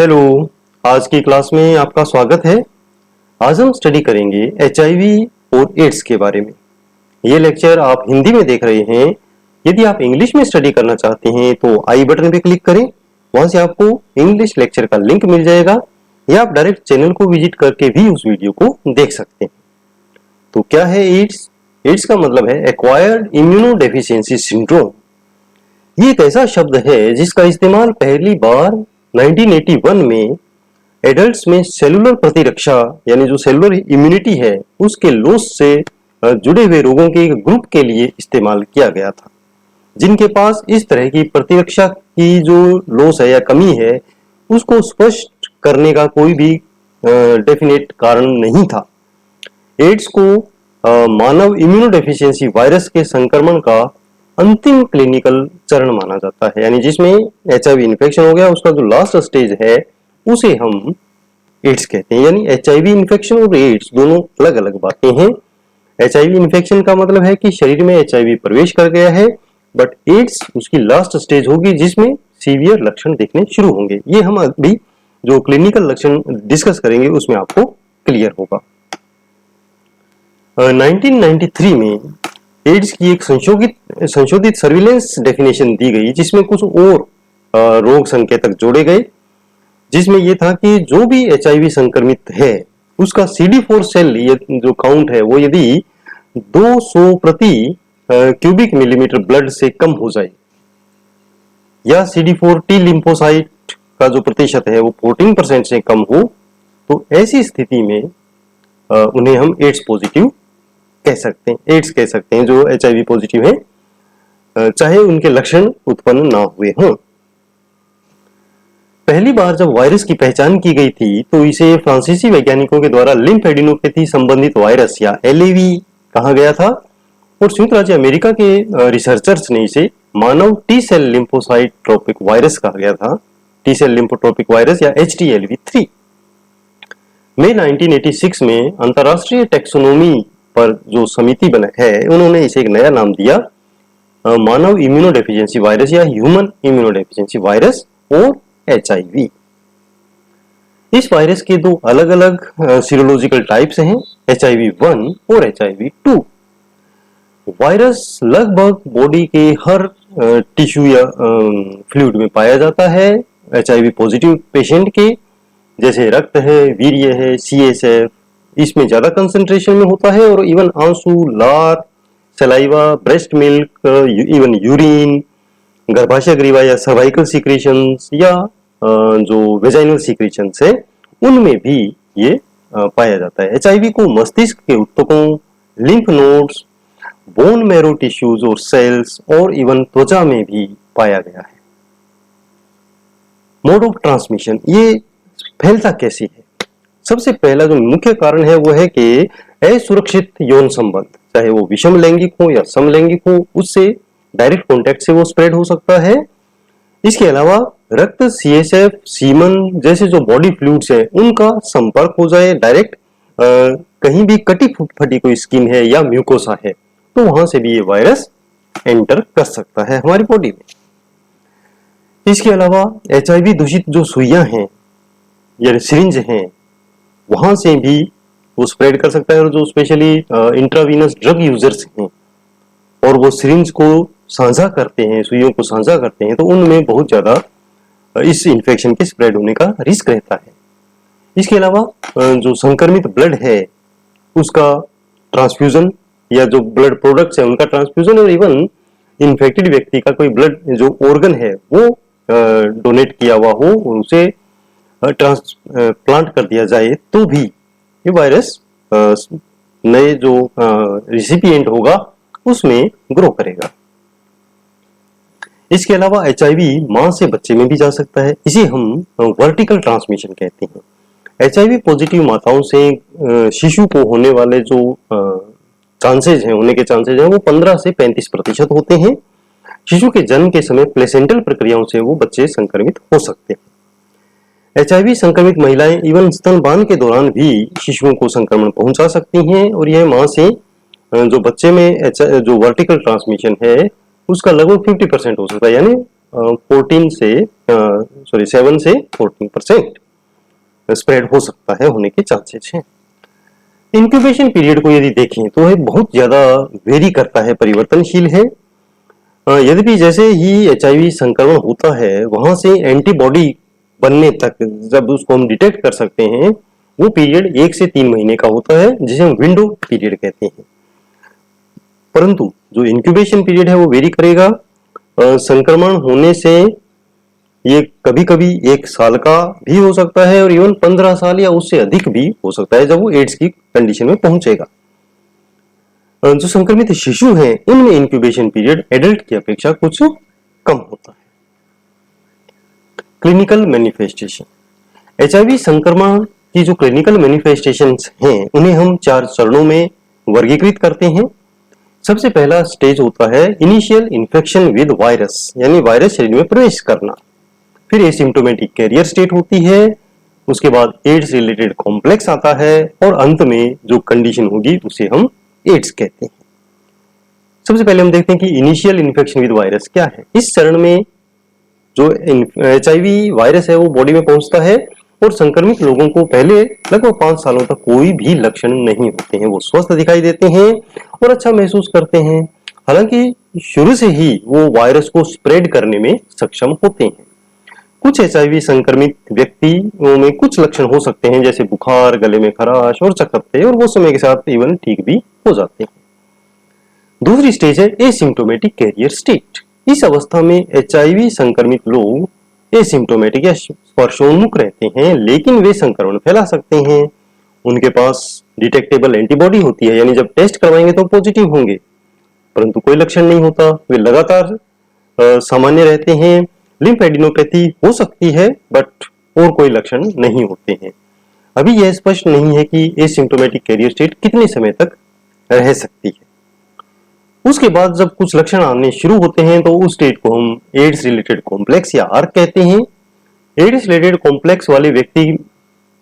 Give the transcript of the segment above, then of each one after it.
Hello, आज की class में आपका स्वागत है। आज हम स्टडी करेंगे एचआईवी और एड्स के बारे में। ये लेक्चर आप हिंदी में देख रहे हैं। यदि आप इंग्लिश में स्टडी करना चाहते हैं तो आई बटन पे क्लिक करें, वहां से आपको इंग्लिश लेक्चर का लिंक मिल जाएगा या आप डायरेक्ट चैनल को विजिट करके भी उस वीडियो को देख सकते हैं। तो क्या है एड्स? एड्स का मतलब है एक्वायर्ड इम्यूनोडेफिशिएंसी सिंड्रोम। ये एक ऐसा शब्द है जिसका इस्तेमाल पहली बार 1981 में एडल्ट्स में सेलुलर प्रतिरक्षा यानी जो सेलुलर इम्यूनिटी है उसके लॉस से जुड़े हुए रोगों के एक ग्रुप के लिए इस्तेमाल किया गया था, जिनके पास इस तरह की प्रतिरक्षा की जो लॉस है या कमी है उसको स्पष्ट करने का कोई भी डेफिनेट कारण नहीं था। एड्स को मानव इम्यूनोडेफिशिएंसी वायरस के संक्रमण का अंतिम क्लिनिकल चरण माना जाता है, यानी जिसमें एचआईवी इन्फेक्शन हो गया उसका जो लास्ट स्टेज है उसे हम एड्स कहते हैं। यानी एचआईवी इन्फेक्शन और एड्स दोनों अलग अलग बातें हैं। एचआईवी इन्फेक्शन का मतलब है कि शरीर में एचआईवी प्रवेश कर गया है, बट एड्स उसकी लास्ट स्टेज होगी जिसमें सीवियर लक्षण दिखने शुरू होंगे। ये हम अभी जो क्लिनिकल लक्षण डिस्कस करेंगे उसमें आपको क्लियर होगा। 1993 में एड्स की एक संशोधित सर्विलेंस डेफिनेशन दी गई, जिसमें कुछ और रोग संकेतक जोड़े गए, जिसमें यह था कि जो भी एचआईवी संक्रमित है उसका CD4 सेल जो काउंट है वो यदि 200 प्रति क्यूबिक मिलीमीटर ब्लड से कम हो जाए या CD4 T लिम्फोसाइट का जो प्रतिशत है वो 14% से कम हो, तो ऐसी स्थिति में उन्हें हम एड्स पॉजिटिव कह सकते हैं, एड्स कह सकते हैं जो एचआईवी पॉजिटिव है, चाहे उनके लक्षण उत्पन्न ना हुए हों। पहली बार जब वायरस की पहचान की गई थी तो इसे फ्रांसीसी वैज्ञानिकों के द्वारा लिम्फेडिनोपैथी संबंधित वायरस या LAV कहा गया था, और संयुक्त राज्य अमेरिका के रिसर्चर्स ने इसे मानव T cell lymphocyte tropic virus कहा गया था, टी सेल लिम्फोट्रोपिक वायरस या HTLV-3। मई 1986 में अंतरराष्ट्रीय टैक्सोनॉमी पर जो समिति बना है उन्होंने इसे एक नया नाम दिया, मानव इम्यूनोडेफिशिएंसी वायरस या ह्यूमन इम्यूनोडेफिशिएंसी वायरस और एचआईवी। इस वायरस के दो अलग अलग सीरोलॉजिकल टाइप्स हैं, HIV-1 और HIV-2। वायरस लगभग बॉडी के हर टिश्यू या फ्लूइड में पाया जाता है। एचआईवी पॉजिटिव पेशेंट के जैसे रक्त है, वीर्य है, CSF इसमें ज्यादा कंसंट्रेशन में होता है, और इवन आंसू, लार, saliva, breast milk, even urine, गर्भाशय ग्रीवा या सर्वाइकल सीक्रेशंस या जो वेजाइनल सीक्रेशंस है उनमें भी ये पाया जाता है। एचआईवी को मस्तिष्क के ऊतकों, lymph nodes, bone marrow tissues और सेल्स और इवन त्वचा में भी पाया गया है। मोड ऑफ ट्रांसमिशन, ये फैलता कैसे है? सबसे पहला जो मुख्य कारण है वो है कि असुरक्षित यौन संबंध, चाहे वो विषम लैंगिक हो या समलैंगिक हो, उससे डायरेक्ट कांटेक्ट से वो स्प्रेड हो सकता है। इसके अलावा रक्त, CSF, सीमन जैसे जो बॉडी फ्लूइड्स है उनका संपर्क हो जाए डायरेक्ट, कहीं भी कटी फटी कोई स्किन है या म्यूकोसा है तो वहां से भी ये वायरस एंटर कर सकता है हमारी बॉडी में। इसके अलावा एचआईवी दूषित जो सुइयां हैं या सिरिंज हैं वहां से भी वो स्प्रेड कर सकता है, और जो स्पेशली इंट्रावीनस ड्रग यूजर्स हैं और वो सिरिंज को साझा करते हैं, सुइयों को साझा करते हैं, तो उनमें बहुत ज्यादा इस इन्फेक्शन के स्प्रेड होने का रिस्क रहता है। इसके अलावा जो संक्रमित ब्लड है उसका ट्रांसफ्यूजन या जो ब्लड प्रोडक्ट्स है उनका ट्रांसफ्यूजन, और इवन इन्फेक्टेड व्यक्ति का कोई ब्लड जो ऑर्गन है वो डोनेट किया हुआ हो और उसे ट्रांसप्लांट कर दिया जाए तो भी ये वायरस नए जो रिसिपिएंट होगा उसमें ग्रो करेगा। इसके अलावा एचआईवी मां से बच्चे में भी जा सकता है, इसे हम वर्टिकल ट्रांसमिशन कहते हैं। एचआईवी पॉजिटिव माताओं से शिशु को होने वाले जो चांसेज हैं, होने के चांसेज हैं वो 15 से 35% होते हैं। शिशु के जन्म के समय प्लेसेंटल प्रक्रियाओं से वो बच्चे संक्रमित हो सकते हैं। एचआईवी संक्रमित महिलाएं इवन स्तनपान के दौरान भी शिशुओं को संक्रमण पहुंचा सकती हैं, और यह मां से जो बच्चे में जो वर्टिकल ट्रांसमिशन है उसका लगभग 50% हो सकता है, यानी 7 से 14% स्प्रेड हो सकता है, होने के चांसेस हैं। इंक्यूबेशन पीरियड को यदि देखें तो यह बहुत ज्यादा वेरी करता है, परिवर्तनशील है। यद्यपि जैसे ही HIV संक्रमण होता है वहां से एंटीबॉडी बनने तक जब उसको हम डिटेक्ट कर सकते हैं, वो पीरियड 1 से 3 महीने का होता है, जिसे हम विंडो पीरियड कहते हैं। परंतु जो इंक्यूबेशन पीरियड है वो वेरी करेगा। संक्रमण होने से ये कभी कभी 1 साल का भी हो सकता है और इवन 15 साल या उससे अधिक भी हो सकता है जब वो एड्स की कंडीशन में पहुंचेगा। जो संक्रमित शिशु हैं उनमें इंक्यूबेशन पीरियड एडल्ट की अपेक्षा कुछ कम होता है। क्लिनिकल मैनिफेस्टेशन, HIV संक्रमण की जो क्लिनिकल मैनिफेस्टेशंस हैं उन्हें हम 4 चरणों में वर्गीकृत करते हैं। सबसे पहला स्टेज होता है इनिशियल इन्फेक्शन विद वायरस, यानी वायरस शरीर में प्रवेश करना। फिर एसिम्प्टोमेटिक कैरियर स्टेट होती है, उसके बाद एड्स रिलेटेड कॉम्प्लेक्स आता है और अंत में जो कंडीशन होगी उसे हम एड्स कहते हैं। सबसे पहले हम देखते हैं कि इनिशियल इन्फेक्शन विद वायरस क्या है। इस चरण में जो HIV वायरस है वो बॉडी में पहुंचता है और संक्रमित लोगों को पहले लगभग 5 सालों तक कोई भी लक्षण नहीं होते हैं, वो स्वस्थ दिखाई देते हैं और अच्छा महसूस करते हैं। हालांकि शुरू से ही वो वायरस को स्प्रेड करने में सक्षम होते हैं। कुछ HIV संक्रमित व्यक्तियों में कुछ लक्षण हो सकते हैं जैसे बुखार, गले में खराश और चकत्ते, और वो समय के साथ इवन ठीक भी हो जाते हैं। दूसरी स्टेज है एसिम्प्टोमेटिक कैरियर स्टेट। इस अवस्था में HIV संक्रमित लोग एसिम्प्टोमेटिक या स्पर्शोन्मुख रहते हैं, लेकिन वे संक्रमण फैला सकते हैं। उनके पास डिटेक्टेबल एंटीबॉडी होती है, यानी जब टेस्ट करवाएंगे तो पॉजिटिव होंगे, परंतु कोई लक्षण नहीं होता। वे लगातार सामान्य रहते हैं। लिम्फेडिनोपैथी हो सकती है बट और कोई लक्षण नहीं होते हैं। अभी यह स्पष्ट नहीं है कि एसिम्प्टोमेटिक कैरियर स्टेट कितने समय तक रह सकती है। उसके बाद जब कुछ लक्षण आने शुरू होते हैं तो उस स्टेट को हम एड्स रिलेटेड कॉम्प्लेक्स या आर्क कहते हैं। एड्स रिलेटेड कॉम्प्लेक्स वाले व्यक्ति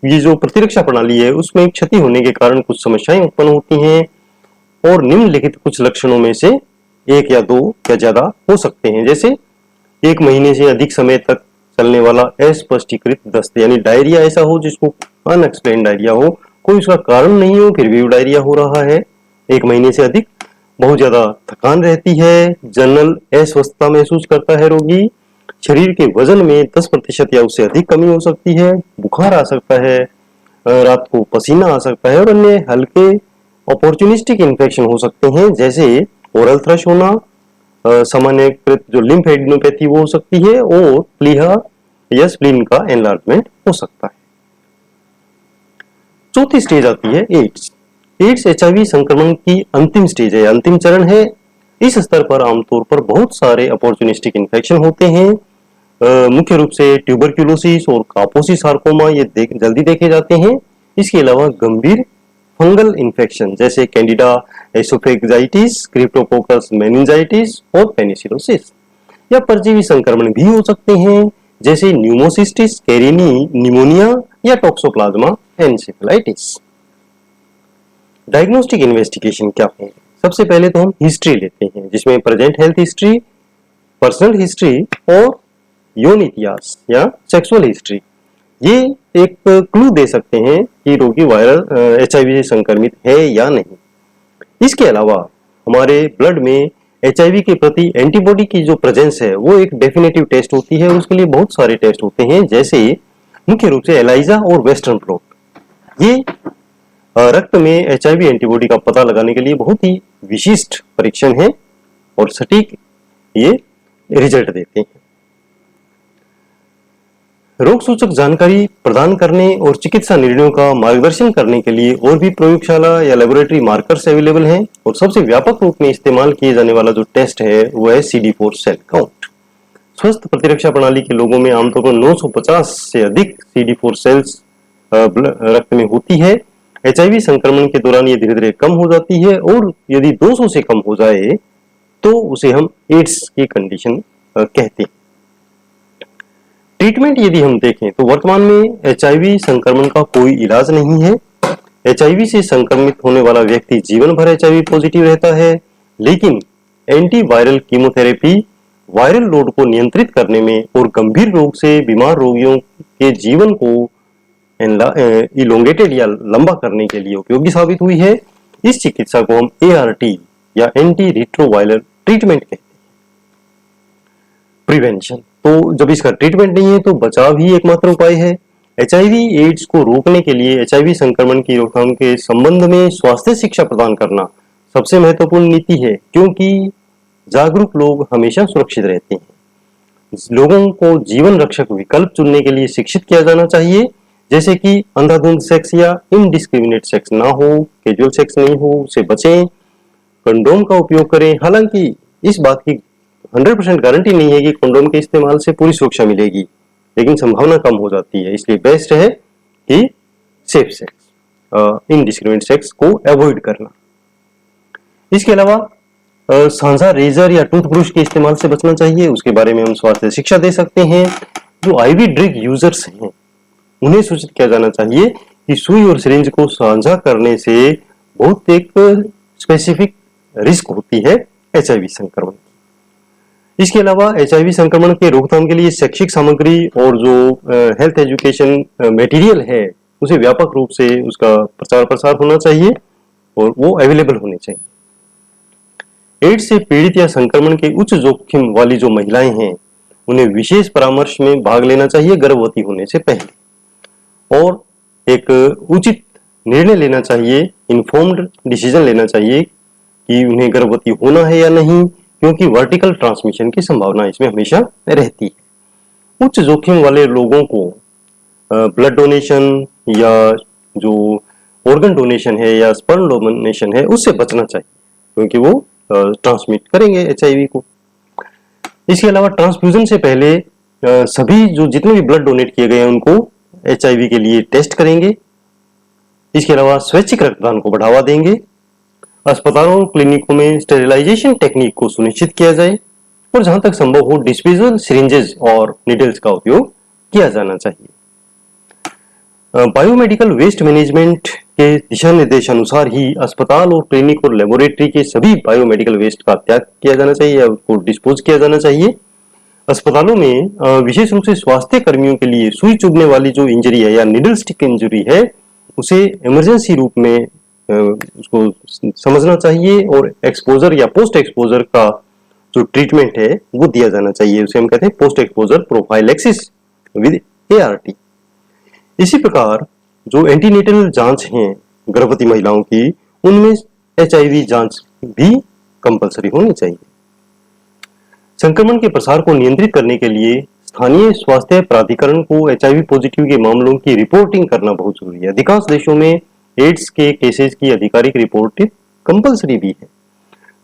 की जो प्रतिरक्षा प्रणाली है उसमें क्षति होने के कारण कुछ समस्याएं उत्पन्न होती हैं और निम्नलिखित कुछ लक्षणों में से 1 या 2 या ज्यादा हो सकते हैं, जैसे 1 महीने से अधिक समय तक चलने वाला अस्पष्टीकृत दस्त, यानी डायरिया ऐसा हो जिसको अनएक्सप्लेन डायरिया हो, कोई उसका कारण नहीं हो फिर भी डायरिया हो रहा है 1 महीने से अधिक। बहुत ज्यादा थकान रहती है, जनरल अस्वस्थता महसूस करता है रोगी, शरीर के वजन में 10% या उससे अधिक कमी हो सकती है, बुखार आ सकता है, रात को पसीना आ सकता है और अन्य हल्के अपॉर्चुनिस्टिक इन्फेक्शन हो सकते हैं जैसे ओरल थ्रश होना, सामान्यकृत जो लिम्फेडिनोपैथी वो हो सकती है और प्लीहा या स्प्लीन का एनलार्जमेंट हो सकता है। चौथी स्टेज आती है एड्स। एड्स HIV संक्रमण की अंतिम स्टेज है, अंतिम चरण है। इस स्तर पर आमतौर पर बहुत सारे अपॉर्चुनिस्टिक इन्फेक्शन होते हैं। मुख्य रूप से ट्यूबरक्यूलोसिस और कापोसी सार्कोमा ये जल्दी देखे जाते हैं। इसके अलावा गंभीर फंगल इन्फेक्शन जैसे कैंडिडा एसोफेगिटिस, क्रिप्टोकोकस मेनिंजाइटिस और पेनिसिलोसिस या परजीवी संक्रमण भी हो सकते हैं जैसे न्यूमोसिस्टिस कैरिनी निमोनिया या टॉक्सोप्लाज्मा एन्सेफेलाइटिस। डायग्नोस्टिक इन्वेस्टिगेशन क्या है? सबसे पहले तो हम हिस्ट्री लेते हैं जिसमें present health history, personal history और यौन इतिहास या सेक्सुअल हिस्ट्री ये एक क्लू दे सकते हैं कि रोगी वायरल HIV से संक्रमित है या नहीं। इसके अलावा हमारे ब्लड में HIV के प्रति एंटीबॉडी की जो प्रेजेंस है वो एक डेफिनेटिव टेस्ट होती है और उसके लिए बहुत सारे टेस्ट होते हैं जैसे मुख्य रूप से एलाइजा और वेस्टर्न ब्लॉट। ये रक्त में HIV एंटीबॉडी का पता लगाने के लिए बहुत ही विशिष्ट परीक्षण है और सटीक ये रिजल्ट देते हैं। रोग सूचक जानकारी प्रदान करने और चिकित्सा निर्णयों का मार्गदर्शन करने के लिए और भी प्रयोगशाला या लेबोरेटरी मार्कर्स अवेलेबल हैं और सबसे व्यापक रूप में इस्तेमाल किए जाने वाला जो टेस्ट है वो है CD4 सेल काउंट। स्वस्थ प्रतिरक्षा प्रणाली के लोगों में आमतौर पर 950 से अधिक CD4 सेल्स रक्त में होती है। HIV संक्रमण के दौरान ये धीरे धीरे कम हो जाती है और यदि 200 से कम हो जाए तो उसे हम एड्स की कंडीशन कहते हैं। ट्रीटमेंट यदि हम देखें तो वर्तमान में HIV संक्रमण का कोई इलाज नहीं है। HIV से संक्रमित होने वाला व्यक्ति जीवन भर HIV पॉजिटिव रहता है, लेकिन एंटीवायरल कीमोथेरेपी वायरल लोड को नियंत्रित करने में और गंभीर रोग से बीमार रोगियों के जीवन को इलोंगेटेड या लंबा करने के लिए उपयोगी साबित हुई है। इस चिकित्सा को हम ART या एंटी रिट्रोवायरल ट्रीटमेंट कहते हैं। प्रिवेंशन, तो जब इसका ट्रीटमेंट नहीं है तो बचाव ही एकमात्र उपाय है। HIV एड्स को रोकने के लिए HIV संक्रमण की रोकथाम के संबंध में स्वास्थ्य शिक्षा प्रदान करना सबसे महत्वपूर्ण नीति है, क्योंकि जागरूक लोग हमेशा सुरक्षित रहते हैं। लोगों को जीवन रक्षक विकल्प चुनने के लिए शिक्षित किया जाना चाहिए, जैसे कि अंधाधुंध सेक्स या इनडिस्क्रिमिनेट सेक्स ना हो, कैजुअल सेक्स नहीं हो, उसे बचें, कंडोम का उपयोग करें। हालांकि इस बात की 100% गारंटी नहीं है कि कंडोम के इस्तेमाल से पूरी सुरक्षा मिलेगी, लेकिन संभावना कम हो जाती है। इसलिए बेस्ट है कि सेफ सेक्स, इनडिस्क्रिमिनेट सेक्स को अवॉइड करना। इसके अलावा सांझा रेजर या टूथब्रश के इस्तेमाल से बचना चाहिए, उसके बारे में हम स्वास्थ्य शिक्षा दे सकते हैं। जो IV ड्रिग यूजर्स हैं उन्हें सूचित किया जाना चाहिए कि सुई और सिरिंज को साझा करने से बहुत एक स्पेसिफिक रिस्क होती है HIV संक्रमण। इसके अलावा HIV संक्रमण के रोकथाम के लिए शैक्षिक सामग्री और जो हेल्थ एजुकेशन मटेरियल है उसे व्यापक रूप से उसका प्रचार प्रसार होना चाहिए और वो अवेलेबल होने चाहिए। एड्स से पीड़ित या संक्रमण के उच्च जोखिम वाली जो महिलाएं हैं उन्हें विशेष परामर्श में भाग लेना चाहिए गर्भवती होने से पहले, और एक उचित निर्णय लेना चाहिए, इन्फॉर्म्ड डिसीजन लेना चाहिए कि उन्हें गर्भवती होना है या नहीं, क्योंकि वर्टिकल ट्रांसमिशन की संभावना इसमें हमेशा रहती है। उच्च जोखिम वाले लोगों को ब्लड डोनेशन या जो ऑर्गन डोनेशन है या स्पर्म डोनेशन है उससे बचना चाहिए, क्योंकि वो ट्रांसमिट करेंगे HIV को। इसके अलावा ट्रांसफ्यूजन से पहले सभी जो जितने भी ब्लड डोनेट किए गए हैं उनको HIV के लिए टेस्ट करेंगे। इसके अलावा स्वैच्छिक रक्तदान को बढ़ावा देंगे। अस्पतालों और क्लिनिकों में स्टेरिलाइजेशन टेक्निक को सुनिश्चित किया जाए, और जहां तक संभव हो डिस्पोजेबल सिरिंजेस और निडल्स का उपयोग किया जाना चाहिए। बायोमेडिकल वेस्ट मैनेजमेंट के दिशा निर्देश अनुसार ही अस्पताल और क्लिनिक और लेबोरेटरी के सभी बायोमेडिकल वेस्ट का त्याग किया जाना चाहिए या उसको डिस्पोज किया जाना चाहिए। अस्पतालों में विशेष रूप से स्वास्थ्य कर्मियों के लिए सुई चुभने वाली जो इंजरी है या निडल स्टिक इंजरी है उसे इमरजेंसी रूप में उसको समझना चाहिए, और एक्सपोजर या पोस्ट एक्सपोजर का जो ट्रीटमेंट है वो दिया जाना चाहिए। उसे हम कहते हैं post exposure prophylaxis with ART। इसी प्रकार जो एंटीनेटल जांच हैं गर्भवती महिलाओं की, उनमें HIV जांच भी कंपलसरी होनी चाहिए। संक्रमण के प्रसार को नियंत्रित करने के लिए स्थानीय स्वास्थ्य प्राधिकरण को HIV पॉजिटिव के मामलों की रिपोर्टिंग करना बहुत जरूरी है। अधिकांश देशों में एड्स के केसेस की आधिकारिक रिपोर्टिंग कंपलसरी भी है।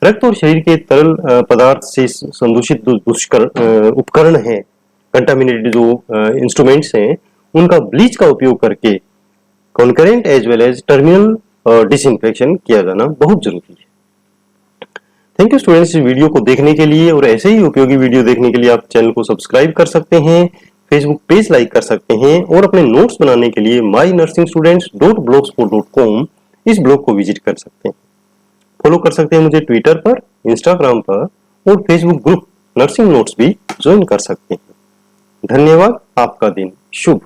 रक्त और शरीर के तरल पदार्थ से संदूषित उपकरण हैं, कंटामिनेटेड जो इंस्ट्रूमेंट्स हैं, उनका ब्लीच का उपयोग करके concurrent as well as terminal disinfection किया जाना बहुत जरूरी है। थैंक यू स्टूडेंट्स, इस वीडियो को देखने के लिए, और ऐसे ही उपयोगी वीडियो देखने के लिए आप चैनल को सब्सक्राइब कर सकते हैं, फेसबुक पेज लाइक कर सकते हैं, और अपने नोट्स बनाने के लिए mynursingstudents.blogspot.com इस ब्लॉग को विजिट कर सकते हैं। फॉलो कर सकते हैं मुझे ट्विटर पर, इंस्टाग्राम पर, और फेसबुक ग्रुप नर्सिंग नोट्स भी ज्वाइन कर सकते हैं। धन्यवाद, आपका दिन शुभ हो।